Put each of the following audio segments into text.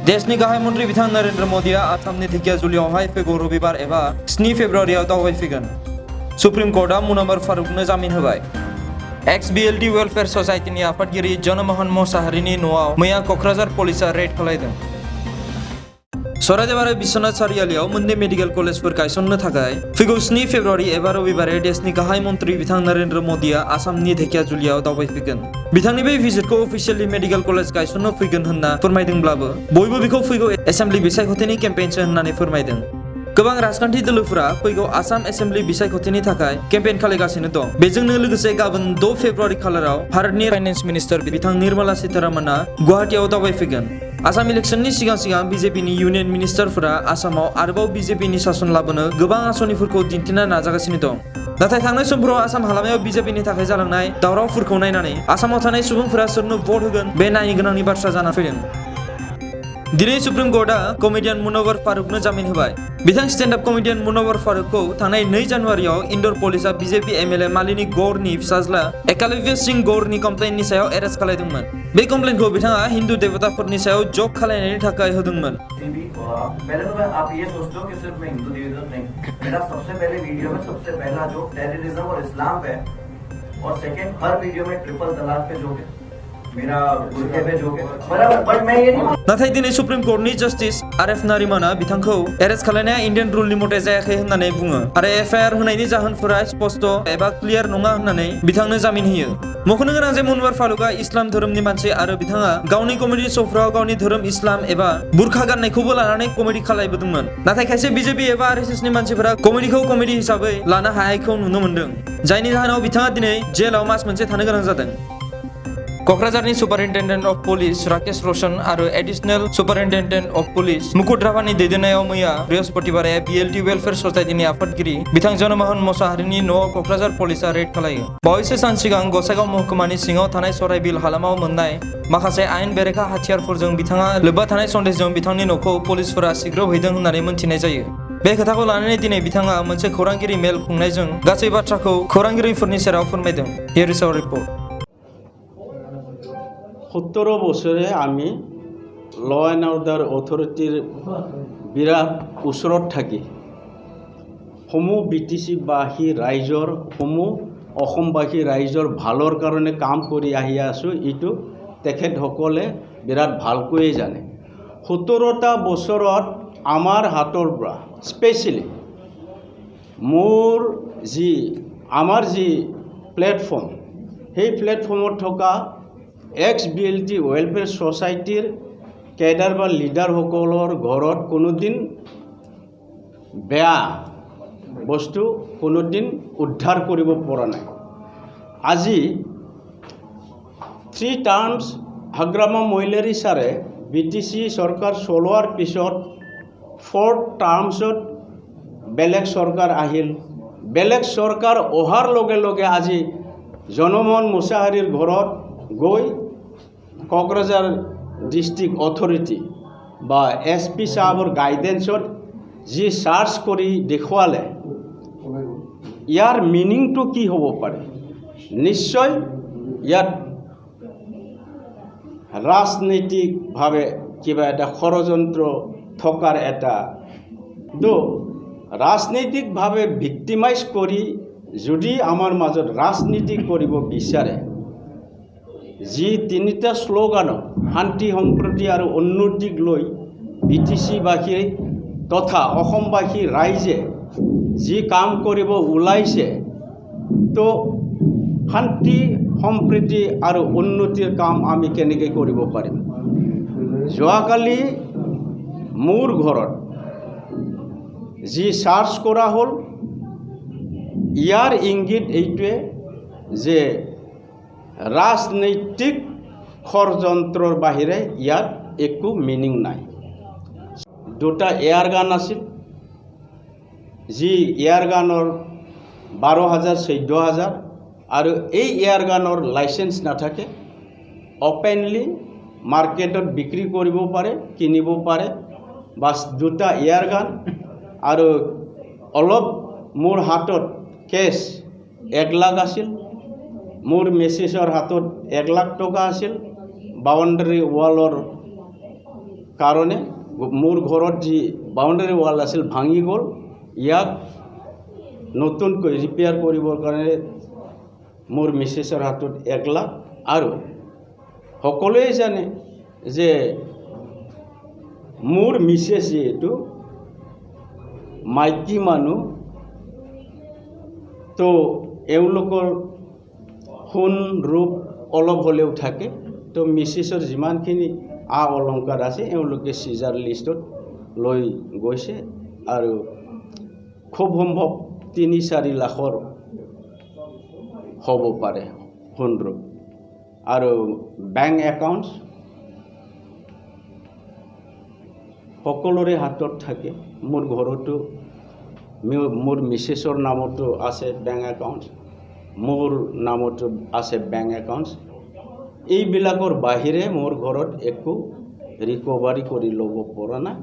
देशनि गाहाय मन्त्रि बिथां नरेन्द्र मोदीआ आसामनि धेकियाजुलियावहाय फैगौ रबिबार एबा 7 फेब्रुवारियाव दावबायफैगोन। सुप्रिम कर्टआ मुनाम्मार फारुकनो जामिन होबाय। एक्स-BLT वेलफेयार ससाइटिनि आफादगिरि जनमोहन मोसाहारिनि न'आव मैया क'क्राझार पुलिसआ रेड खालायदों। सराइदेव आरो बिश्वनाथ सारियालियाव मोननै मेडिकेल कलेजफोर गायसननो थाखाय फैगौ 7 फेब्रुवारि एबा रबिबारै देशनि गाहाय मन्त्रि बिथां नरेन्द्र मोदीआ आसामनि धेकियाजुलियाव दावबायफैगोन। बिथांनि बे भिजिटखौ अफिसियेलि मेडिकेल कलेज गायसननो फैगोन होनना फोरमायदोंब्लाबो बयबो बिखौ फैगौ एसेम्बलि बिसायख'थिनि केम्पेइनसो होननानै फोरमायदों। गोबां राजखान्थि दोलोफोरा फैगौ आसाम एसेम्बलि बिसायख'थिनि थाखाय केम्पेइन खालामगासिनो दं। बेजोंनो लोगोसे गाबोन 6 फेब्रुवारि खालाराव भारतनि फाइनेन्स मिनिस्टार बिथां निर्मला सीतारामनआ गुवाहाटीआव दावबायफैगोन। आसाम इलेक्शननि सिगां बिजेपिनि इउनियन मिनिस्टारफोरा आसामाव आरोबाव बिजेपिनि सासन लाबोनो गोबां आसनिफोरखौ दिन्थिनो नाजागासिनो दं। नाथाय थांनाय समफोराव आसाम हालामायाव बिजेपिनि थाखाय जालांनाय दावरावफोरखौ नायनानै आसामाव थानाय सुबुंफोरा सोरनो भट होगोन बे नायनो गोनांनि बाथ्रा जाना फैदों। दिनै सुप्रिम कोर्टआ कमेडियान मुनव्वर फारुकनो जामिन होबाय। बिथां स्टेन्ड-आप कमेडियान मुनव्वर फारुकखौ थांनाय 2 जानुवारियाव इन्दर पुलिसआ बिजेपि एमएलए मालिनी गौरनि फिसाज्ला एकलव्य सिंह गौरनि कमप्लेइननि सायाव एरेस्ट खालामदोंमोन। बे कमप्लेइनखौ बिथाङा हिन्दु देवताफोरनि सायाव जग खालामनायनि थाखाय होदोंमोन। पहले तो आप ये सोचते हो कि सिर्फ मैं हिंदू देवता नहीं, मेरा सबसे पहले वीडियो में सबसे पहला जो टेररिज्म और इस्लाम पे, और सेकंड हर वीडियो में ट्रिपल तलाक पे जो है मेरा बुरके पे जो है बराबर, बट मैं ये नहीं। नाथाय दिनै सुप्रिम कोर्टनि जस्टिस आरएफ नारिमानआ बिथांखौ एरेस्ट खालामनाया इन्डियान रुलनि मथे जायाखै होननानै बुङो आरो एफआईआर होनायनि जाहोनफोरा स्पष्ट एबा क्लियार नङा होननानै बिथांनो जामिन होयो। मख'नो गोनां जे मुनव्वर फारुकआ इस्लाम धोरोमनि मानसि आरो बिथाङा गावनि कमेडि श'फोराव गावनि धोरोम इस्लाम एबा बुरखा गाननायखौबो लानानै कमेडि खालामबोदोंमोन। नाथाय खायसे बिजेपि एबा आरएसएसनि मानसिफोरा कमेडिखौ कमेडि हिसाबै लानो हायैखौ नुनो मोन्दों, जायनि जाहोनाव बिथाङा दिनै जेलाव मास मोनसे थानो गोनां जादों। क'क्राझारनि सुपारिन्टेन्डेन्ट अफ पुलिस राकेश रशन आरो एडिशनेल सुपारिन्टेन्डेन्ट अफ पुलिस मुकुट राभानि दैदेननायाव मैया बृहस्पतिबार BLT वेलफेयार ससाइटिनि आफादगिरि बिथां जनमोहन मोसाहारिनि न'आव क'क्राझार पुलिसआ रेड खालायो। बावैसो सान सिगां गसाइगाव महकुमानि सिङाव थानाय सराइबिल हालामाव मोननाय माखासे आयेन बेरेखा हाथियारफोरजों बिथाङा लोब्बा थानाय सन्देहजों बिथांनि न'खौ पुलिसफोरा सिग्रोबहैदों होननानै मोनथिनाय जायो। बे खोथाखौ लानानै दिनै बिथाङा मोनसे खौरांगिरि मेल खुंनायजों गासै बाथ्राखौ खौरांगिरिफोरनि सेराव फोरमायदों। Here is our report. 17 বছৰে আমি ল এণ্ড অৰ্ডাৰ অথৰিটিৰ বিৰাট ওচৰত থাকি সমূহ BTC-বাসী ৰাইজৰ অসমবাসী ৰাইজৰ ভালৰ কাৰণে কাম কৰি আহি আছোঁ। এইটো তেখেতসকলে বিৰাট ভালকৈয়ে জানে। 17টা বছৰত আমাৰ হাতৰ পৰা স্পেচিয়েলি আমাৰ যি প্লেটফৰ্ম, সেই প্লেটফৰ্মত থকা एक्स-BLT वेलफेयर सोसाइटीर कैडार बा लिडारসকলৰ ঘৰত কোনোদিন বেয়া বস্তু কোনোদিন উদ্ধাৰ কৰিব পৰা নাই। আজি 3 টাৰ্মছ হাগ্ৰামা মইলেৰী ছাৰে BTC চৰকাৰ চলোৱাৰ পিছত 4th টাৰ্মছত বেলেগ চৰকাৰ আহিল। বেলেগ চৰকাৰ অহাৰ লগে লগে আজি জনমোহন মোছাহাৰীৰ ঘৰত গৈ क'क्राझार डिस्ट्रिक्ट अथरिटी बा SP साहबर गाइडेंसत जी सार्च करी देखुवाले यार मिनिंग तो की हब पारे। निश्चय यार राजनैतिक भावे किबा एटा षड़यंत्र थकार एटा तो राजनैतिक भावे भिक्टिमाइज करी जुदि आमार माजत राजनीति करिब बिचारे जी 3টা শ্লোগান শান্তি সম্প্ৰীতি আৰু উন্নতিক লৈ BTC-বাসী তথা অসমবাসী ৰাইজে যি কাম কৰিব ওলাইছে তো শান্তি সম্প্ৰীতি আৰু উন্নতিৰ কাম আমি কেনেকৈ কৰিব পাৰিম। যোৱাকালি মোৰ ঘৰত যি চাৰ্চ কৰা হ'ল ইয়াৰ ইংগিত এইটোৱে যে राजनैतिक षড়যন্ত্ৰৰ বাহিৰে ইয়াত একো মিনিং নাই। 2টা এয়াৰ গান আছিল, যি এয়াৰ গানৰ 12,000 14,000 আৰু এই এয়াৰ গানৰ লাইসেন্স নাথাকে। অপেনলি মাৰ্কেটত বিক্ৰী কৰিব পাৰে, কিনিব পাৰে। বাছ 2টা এয়াৰ গান আৰু অলপ মোৰ হাতত কেছ 1 লাখ আছিল। मोर मेसेजर हाथत 1 लाख टका आसिल। बाउंडारी वालर কাৰণে মোৰ ঘৰত যি বাউণ্ডাৰী ৱাল আছিল ভাঙি গ'ল। ইয়াক নতুনকৈ ৰিপেয়াৰ কৰিবৰ কাৰণে মোৰ মিছেছৰ হাতত 1 লাখ। আৰু সকলোৱে জানে যে মোৰ মিছেছ যিহেতু মাইকী মানুহ, তো এওঁলোকৰ সোণ ৰূপ অলপ হ'লেও থাকে। তো মিছেছৰ যিমানখিনি অলংকাৰ আছে এওঁলোকে চিজাৰ লিষ্টত লৈ গৈছে আৰু খুব সম্ভৱ 3-4 লাখৰ হ'ব পাৰে সোণ ৰূপ। আৰু বেংক একাউণ্টছ সকলোৰে হাতত থাকে। মোৰ ঘৰতো মোৰ মিছেছৰ নামতো আছে বেংক একাউণ্টছ, মোৰ নামতো আছে বেংক একাউণ্টছ। এইবিলাকৰ বাহিৰে মোৰ ঘৰত একো ৰিকভাৰী কৰি ল'ব পৰা নাই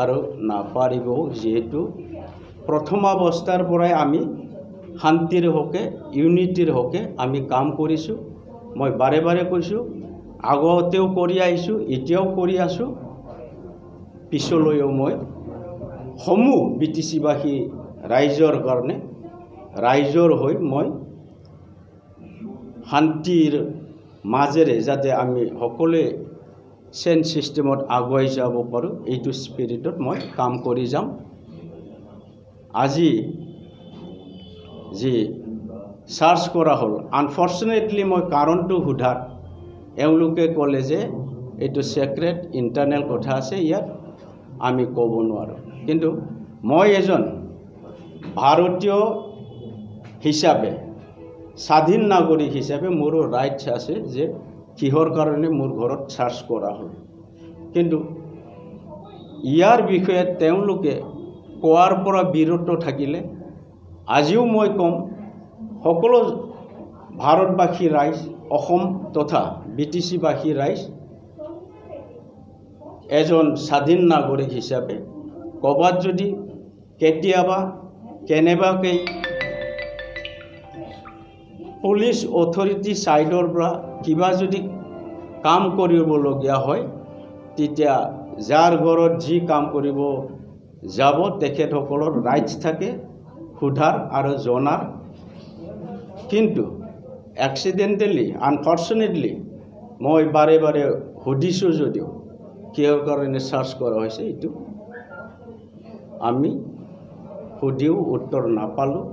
আৰু নাপাৰিব, যিহেতু প্ৰথম অৱস্থাৰ পৰাই আমি শান্তিৰ হকে ইউনিটিৰ হকে আমি কাম কৰিছোঁ। মই বাৰে বাৰে কৈছোঁ, আগতেও কৰি আহিছোঁ, এতিয়াও কৰি আছোঁ, পিছলৈও মই সমূহ BTC-বাসী ৰাইজৰ কাৰণে ৰাইজৰ হৈ মই শান্তিৰ মাজেৰে যাতে আমি সকলোৱে চেঞ্জ ছিষ্টেমত আগুৱাই যাব পাৰোঁ, এইটো স্পিৰিটত মই কাম কৰি যাম। আজি যি চাৰ্চ কৰা হ'ল, আনফৰ্চুনেটলি মই কাৰণটো সোধাত এওঁলোকে ক'লে যে এইটো ছেক্ৰেট ইণ্টাৰনেল কথা আছে, ইয়াত আমি ক'ব নোৱাৰোঁ। কিন্তু মই এজন ভাৰতীয় হিচাপে, স্বাধীন নাগৰিক হিচাপে মোৰো ৰাইটছ আছে যে কিহৰ কাৰণে মোৰ ঘৰত চাৰ্চ কৰা হ'ল। কিন্তু ইয়াৰ বিষয়ে তেওঁলোকে কোৱাৰ পৰা বিৰত থাকিলে আজিও মই ক'ম, সকলো ভাৰতবাসী ৰাইজ, অসম তথা BTC-বাসী ৰাইজ এজন স্বাধীন নাগৰিক হিচাপে ক'ৰবাত যদি কেতিয়াবা কেনেবাকৈ পুলিচ অথৰিটি ছাইডৰ পৰা কিবা যদি কাম কৰিবলগীয়া হয়, তেতিয়া যাৰ ঘৰত যি কাম কৰিব যাব তেখেতসকলৰ ৰাইটছ থাকে সোধাৰ আৰু জনাৰ। কিন্তু এক্সিডেণ্টেলি, আনফৰ্চুনেটলি মই বাৰে বাৰে সুধিছোঁ যদিও কিহৰ কাৰণে চাৰ্চ কৰা হৈছে এইটো আমি সুধিও উত্তৰ নাপালোঁ।